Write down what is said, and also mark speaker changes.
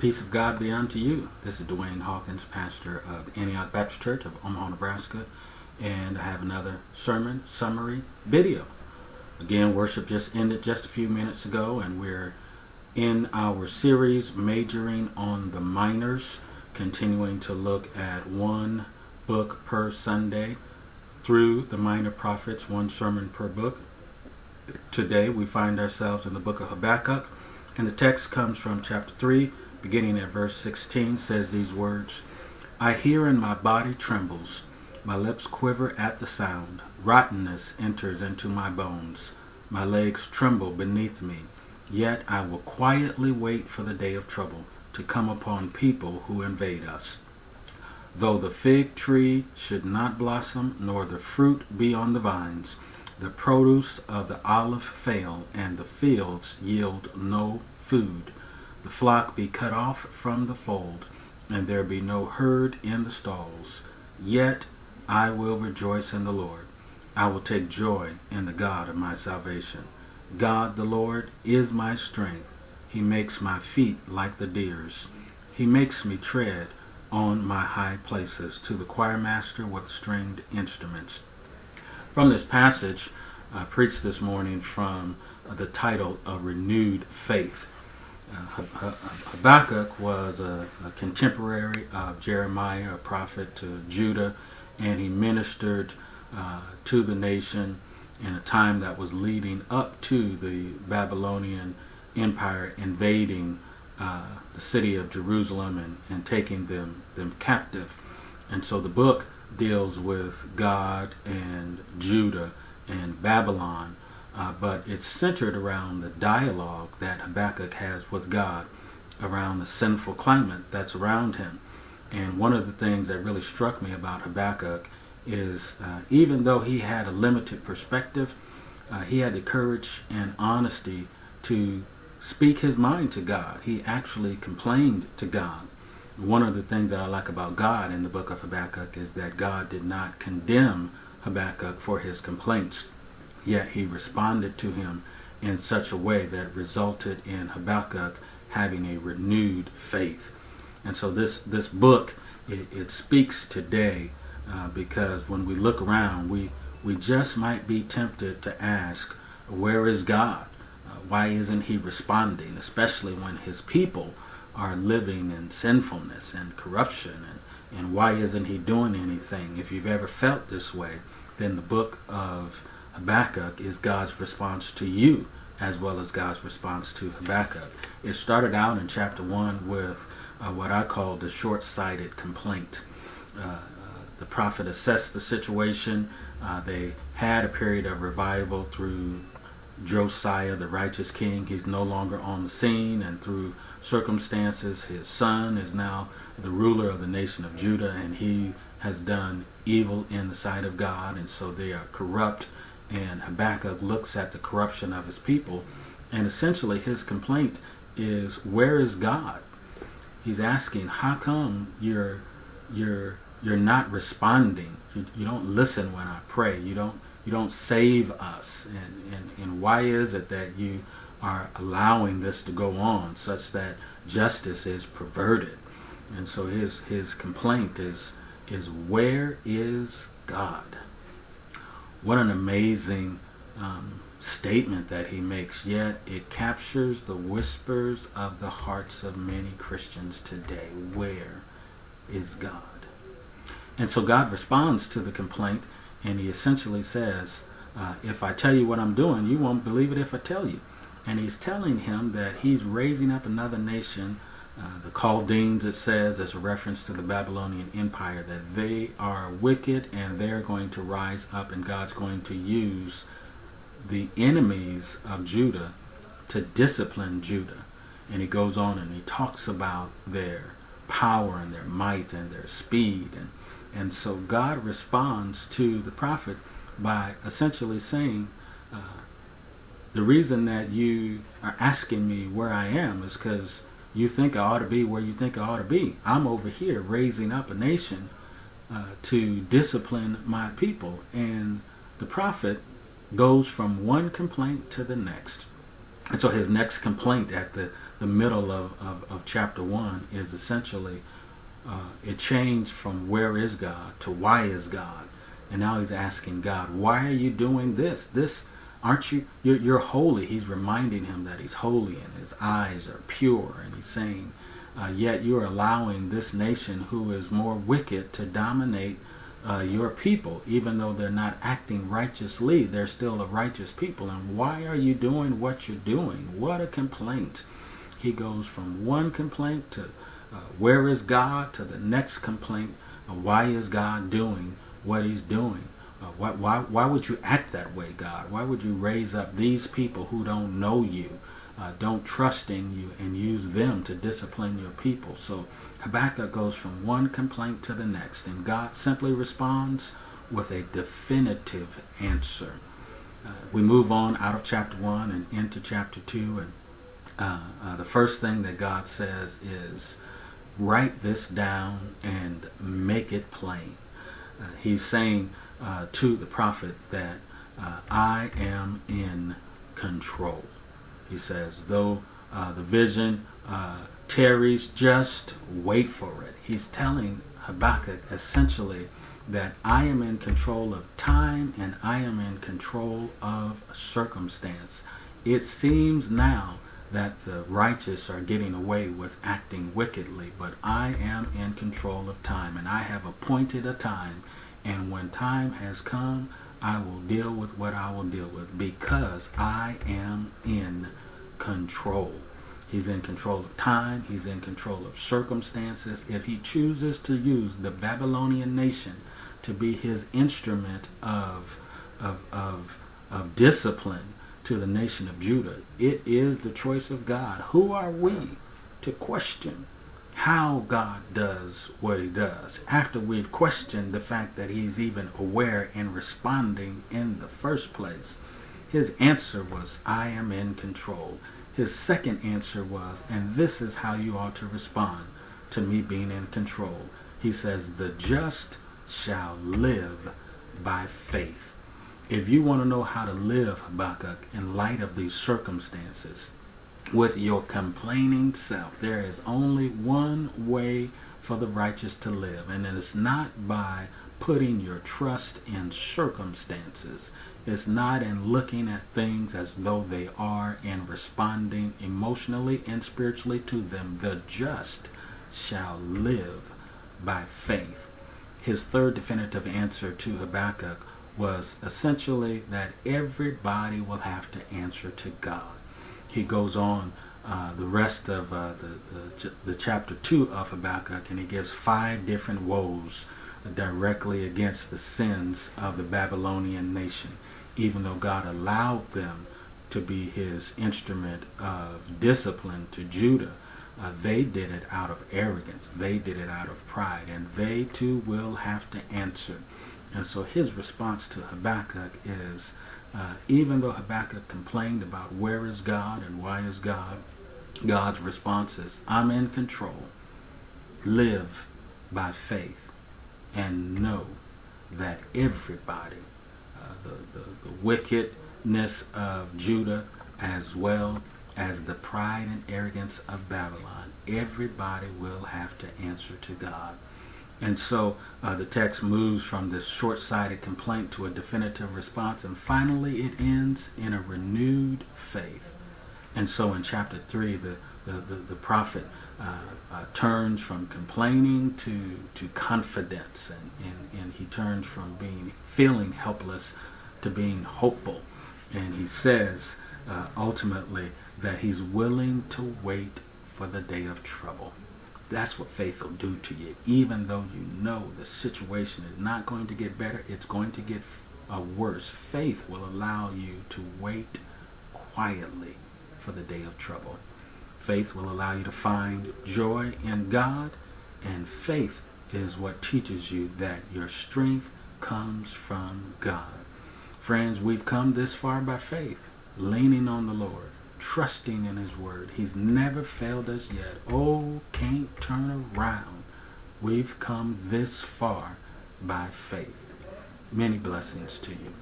Speaker 1: Peace of God be unto you. This is Dwayne Hawkins, pastor of the Antioch Baptist Church of Omaha, Nebraska, and I have another sermon summary video. Again, worship just ended just a few minutes ago, and we're in our series majoring on the minors, continuing to look at one book per Sunday through the minor prophets, one sermon per book. Today we find ourselves in the book of Habakkuk, and the text comes from chapter 3, beginning at verse 16, says these words, I hear and my body trembles, my lips quiver at the sound, rottenness enters into my bones, my legs tremble beneath me, yet I will quietly wait for the day of trouble to come upon people who invade us. Though the fig tree should not blossom, nor the fruit be on the vines, the produce of the olive fail, and the fields yield no food. The flock be cut off from the fold, and there be no herd in the stalls. Yet I will rejoice in the Lord. I will take joy in the God of my salvation. God the Lord is my strength. He makes my feet like the deer's. He makes me tread on my high places. To the choir master with stringed instruments. From this passage, I preached this morning from the title of Renewed Faith. Habakkuk was a contemporary of Jeremiah, a prophet to Judah, and he ministered to the nation in a time that was leading up to the Babylonian Empire invading the city of Jerusalem and taking them captive. And so the book deals with God and Judah and Babylon, but it's centered around the dialogue that Habakkuk has with God around the sinful climate that's around him. And one of the things that really struck me about Habakkuk is even though he had a limited perspective, he had the courage and honesty to speak his mind to God. He actually complained to God. One of the things that I like about God in the book of Habakkuk is that God did not condemn Habakkuk for his complaints, yet he responded to him in such a way that resulted in Habakkuk having a renewed faith. And so this book, it speaks today because when we look around, we just might be tempted to ask, where is God? Why isn't he responding, especially when his people are living in sinfulness and corruption, and why isn't he doing anything? If you've ever felt this way, then the book of Habakkuk is God's response to you as well as God's response to Habakkuk. It started out in chapter 1 with what I call the short-sighted complaint. The prophet assessed the situation. They had a period of revival through Josiah, the righteous king. He's no longer on the scene, and through circumstances, his son is now the ruler of the nation of Judah, and he has done evil in the sight of God, and so they are corrupt. And Habakkuk looks at the corruption of his people, and essentially his complaint is, where is God? He's asking, how come you're not responding? You don't listen when I pray. You don't save us, and why is it that you are allowing this to go on such that justice is perverted? And so his complaint is where is God? What an amazing statement that he makes, yet it captures the whispers of the hearts of many Christians today. Where is God? And so God responds to the complaint, and he essentially says, if I tell you what I'm doing, you won't believe it if I tell you. And he's telling him that he's raising up another nation, the Chaldeans, it says, as a reference to the Babylonian Empire, that they are wicked and they're going to rise up, and God's going to use the enemies of Judah to discipline Judah. And he goes on and he talks about their power and their might and their speed. And so God responds to the prophet by essentially saying, the reason that you are asking me where I am is because you think I ought to be where you think I ought to be. I'm over here raising up a nation to discipline my people. And the prophet goes from one complaint to the next. And so his next complaint at the the middle of chapter 1 is essentially it changed from where is God to why is God. And now he's asking God, why are you doing this? Aren't you're holy. He's reminding him that he's holy and his eyes are pure. And he's saying, yet you're allowing this nation who is more wicked to dominate your people. Even though they're not acting righteously, they're still a righteous people. And why are you doing what you're doing? What a complaint. He goes from one complaint to where is God to the next complaint. Why is God doing what he's doing? Why would you act that way, God? Why would you raise up these people who don't know you, don't trust in you, and use them to discipline your people? So Habakkuk goes from one complaint to the next, and God simply responds with a definitive answer. We move on out of chapter 1 and into chapter 2, and the first thing that God says is, write this down and make it plain. He's saying to the prophet that I am in control. He says, though the vision tarries, just wait for it. He's telling Habakkuk essentially that I am in control of time and I am in control of circumstance. It seems now that the righteous are getting away with acting wickedly, but I am in control of time, and I have appointed a time, and when time has come, I will deal with what I will deal with, because I am in control. He's in control of time. He's in control of circumstances. If he chooses to use the Babylonian nation to be his instrument of discipline to the nation of Judah, it is the choice of God. Who are we to question how God does what he does after we've questioned the fact that he's even aware and responding in the first place? His answer was, I am in control. His second answer was, and this is how you ought to respond to me being in control. He says, the just shall live by faith. If you want to know how to live, Habakkuk, in light of these circumstances, with your complaining self, there is only one way for the righteous to live, and it is not by putting your trust in circumstances. It's not in looking at things as though they are and responding emotionally and spiritually to them. The just shall live by faith. His third definitive answer to Habakkuk was essentially that everybody will have to answer to God. He goes on the rest of the chapter 2 of Habakkuk, and he gives 5 different woes directly against the sins of the Babylonian nation. Even though God allowed them to be his instrument of discipline to Judah, they did it out of arrogance. They did it out of pride, and they too will have to answer. And so his response to Habakkuk is, even though Habakkuk complained about where is God and why is God, God's response is, I'm in control. Live by faith and know that everybody, the wickedness of Judah as well as the pride and arrogance of Babylon, everybody will have to answer to God. And so the text moves from this short-sighted complaint to a definitive response, and finally it ends in a renewed faith. And so in chapter 3, the prophet turns from complaining to confidence, and he turns from feeling helpless to being hopeful. And he says ultimately that he's willing to wait for the day of trouble. That's what faith will do to you. Even though you know the situation is not going to get better, it's going to get worse. Faith will allow you to wait quietly for the day of trouble. Faith will allow you to find joy in God, and faith is what teaches you that your strength comes from God. Friends, we've come this far by faith, leaning on the Lord, trusting in his word. He's never failed us yet. Oh, can't turn around. We've come this far by faith. Many blessings to you.